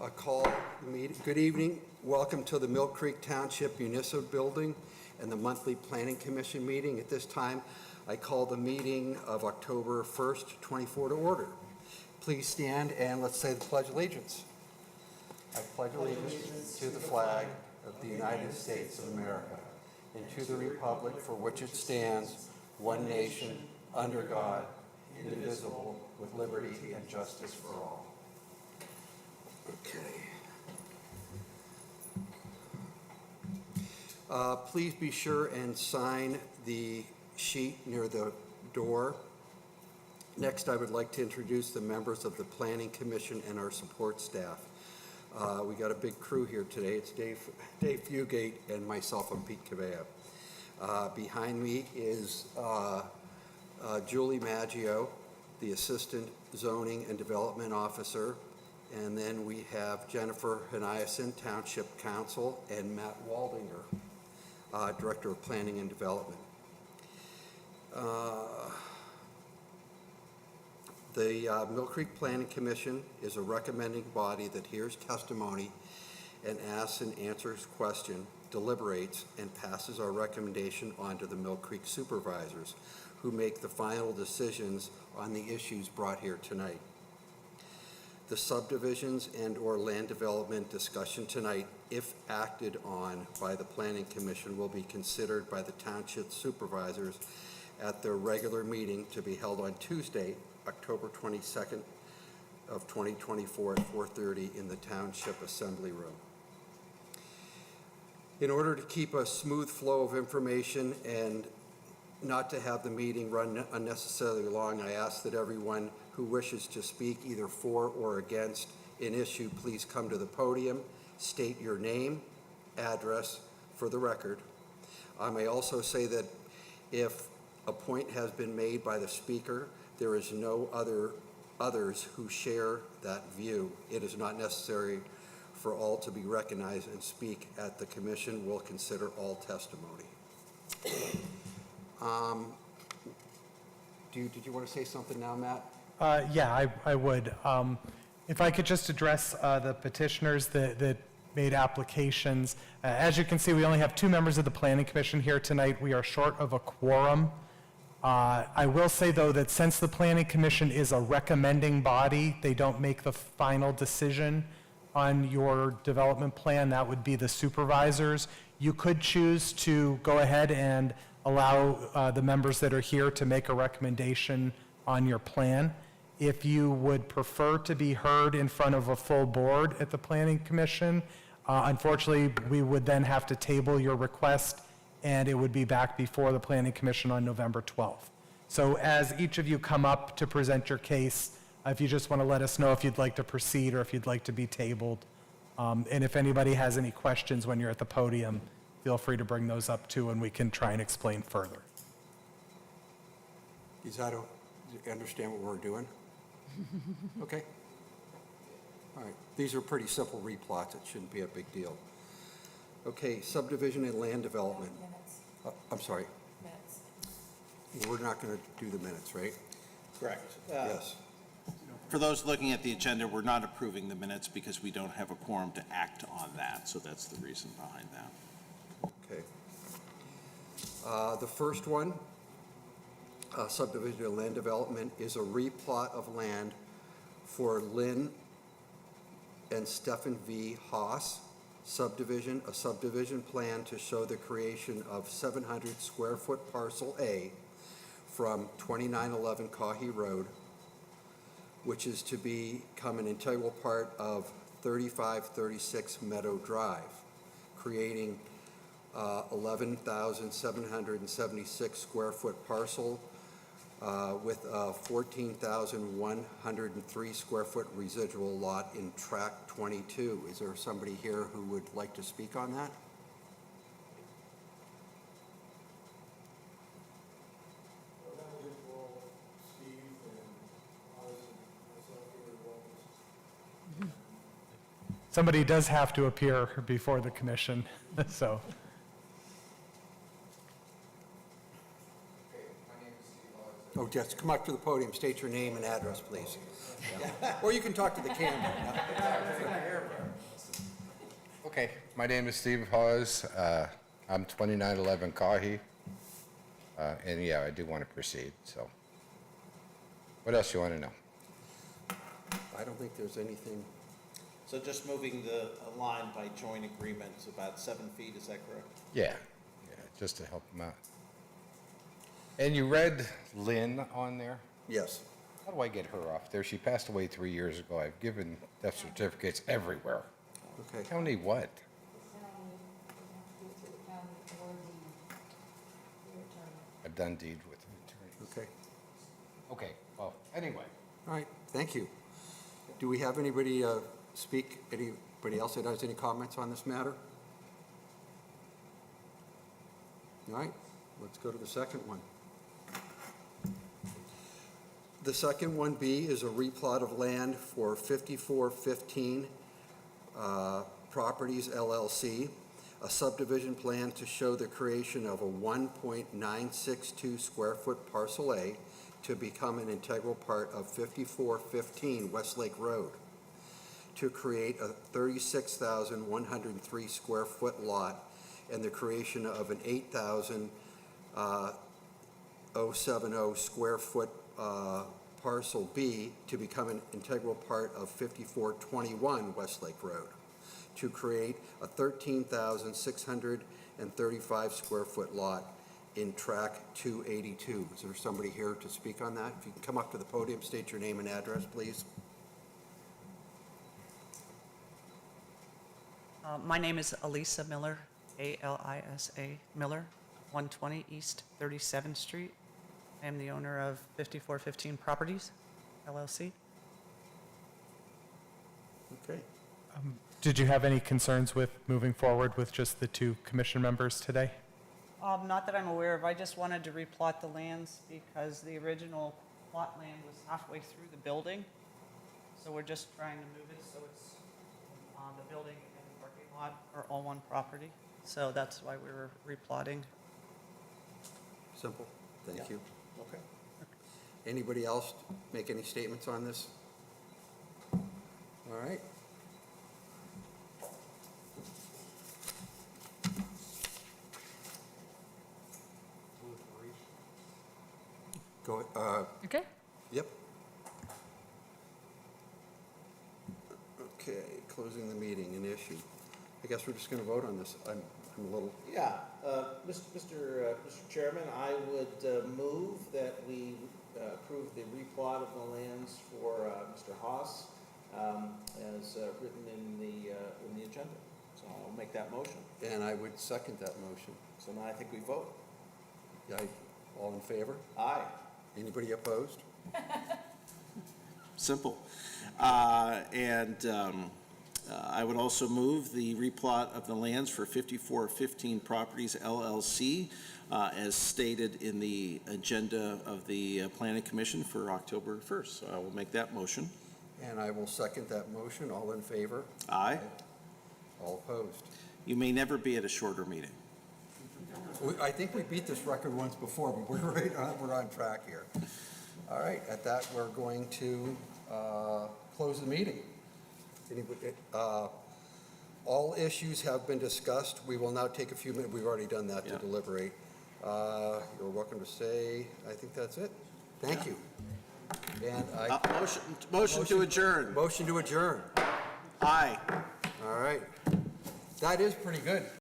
Call the meeting. Good evening. Welcome to the Mill Creek Township Municipal Building and the monthly Planning Commission meeting. At this time, I call the meeting of October 1st, 24 to order. Please stand and let's say the Pledge of Allegiance. I pledge allegiance to the flag of the United States of America and to the republic for which it stands, one nation, under God, indivisible, with liberty and justice for all. Okay. Please be sure and sign the sheet near the door. Next, I would like to introduce the members of the Planning Commission and our support staff. We got a big crew here today. It's Dave Fugate and myself, I'm Pete Cavea. Behind me is Julie Maggio, the Assistant Zoning and Development Officer. And then we have Jennifer Haniason, Township Council, and Matt Waldinger, Director of Planning and Development. The Mill Creek Planning Commission is a recommending body that hears testimony and asks and answers questions, deliberates, and passes our recommendation on to the Mill Creek supervisors, who make the final decisions on the issues brought here tonight. The subdivisions and/or land development discussion tonight, if acted on by the Planning Commission, will be considered by the Township Supervisors at their regular meeting to be held on Tuesday, October 22nd of 2024 at 4:30 in the Township Assembly Room. In order to keep a smooth flow of information and not to have the meeting run unnecessarily long, I ask that everyone who wishes to speak either for or against an issue, please come to the podium, state your name, address for the record. I may also say that if a point has been made by the speaker, there is no others who share that view. It is not necessary for all to be recognized and speak at the commission. We'll consider all testimony. Did you want to say something now, Matt? Yeah, I would. If I could just address the petitioners that made applications. As you can see, we only have 2 members of the Planning Commission here tonight. We are short of a quorum. I will say, though, that since the Planning Commission is a recommending body, they don't make the final decision on your development plan. That would be the supervisors. You could choose to go ahead and allow the members that are here to make a recommendation on your plan. If you would prefer to be heard in front of a full board at the Planning Commission, unfortunately, we would then have to table your request, and it would be back before the Planning Commission on November 12th. So as each of you come up to present your case, if you just want to let us know if you'd like to proceed or if you'd like to be tabled. And if anybody has any questions when you're at the podium, feel free to bring those up too, and we can try and explain further. Do you understand what we're doing? Okay. All right. These are pretty simple replots. It shouldn't be a big deal. Okay, subdivision and land development. I'm sorry. Minutes. We're not going to do the minutes, right? Correct. Yes. For those looking at the agenda, we're not approving the minutes because we don't have a quorum to act on that, so that's the reason behind that. Okay. The first one, subdivision and land development, is a replot of land for Lynn and Stephen V. Haas subdivision, a subdivision plan to show the creation of 700 square foot parcel A from 2911 Caughey Road, which is to become an integral part of 3536 Meadow Drive, creating 11,776 square foot parcel with a 14,103 square foot residual lot in tract 22. Is there somebody here who would like to speak on that? Somebody does have to appear before the commission, so. My name is Steve Wallace. Oh, just come up to the podium, state your name and address, please. Yeah. Or you can talk to the camera. Okay, my name is Steve Hawes. I'm 2911 Kahi. And yeah, I do want to proceed, so. What else you want to know? I don't think there's anything, So just moving the line by joint agreement is about 7 feet, is that correct? Yeah, just to help them out. And you read Lynn on there? yes. How do I get her off there? She passed away 3 years ago. I've given death certificates everywhere. Okay. County what? A done deed with an attorney. Okay. Okay, well, anyway. All right, thank you. Do we have anybody speak, anybody else that has any comments on this matter? All right, let's go to the second one. The second one, B, is a replot of land for 5415 Properties LLC, a subdivision plan to show the creation of a 1.962 square foot parcel A to become an integral part of 5415 Westlake Road, to create a 36,103 square foot lot and the creation of an 8,070 square foot parcel B to become an integral part of 5421 Westlake Road, to create a 13,635 square foot lot in track 282. Is there somebody here to speak on that? If you can come up to the podium, state your name and address, please. My name is Elisa Miller, A-L-I-S-A Miller, 120 East 37th Street. I am the owner of 5415 Properties, LLC. Okay. Did you have any concerns with moving forward with just the two commission members today? Not that I'm aware of, I just wanted to replot the lands because the original plot land was halfway through the building. So we're just trying to move it so it's, the building and the parking lot are all one property. So that's why we were replotting. Simple. Thank you. Okay. Anybody else make any statements on this? All right. Go, Okay. yep. Okay, closing the meeting, an issue. I guess we're just gonna vote on this. I'm a little, Yeah, Mr. Chairman, I would move that we approve the replot of the lands for Mr. Haas as written in the agenda. So I'll make that motion. and I would second that motion. So now I think we vote. All in favor? Aye. Anybody opposed? Simple. I would also move the replot of the lands for 5415 Properties LLC as stated in the agenda of the Planning Commission for October 1st. So I will make that motion. And I will second that motion. All in favor? Aye. All opposed? You may never be at a shorter meeting. I think we beat this record once before, but we're on track here. All right, at that, we're going to close the meeting. All issues have been discussed. We will now take a few minutes. We've already done that to Yeah. deliberate. You're welcome to stay. I think that's it. Thank you. And Motion to adjourn. Motion to adjourn. Aye. All right. That is pretty good.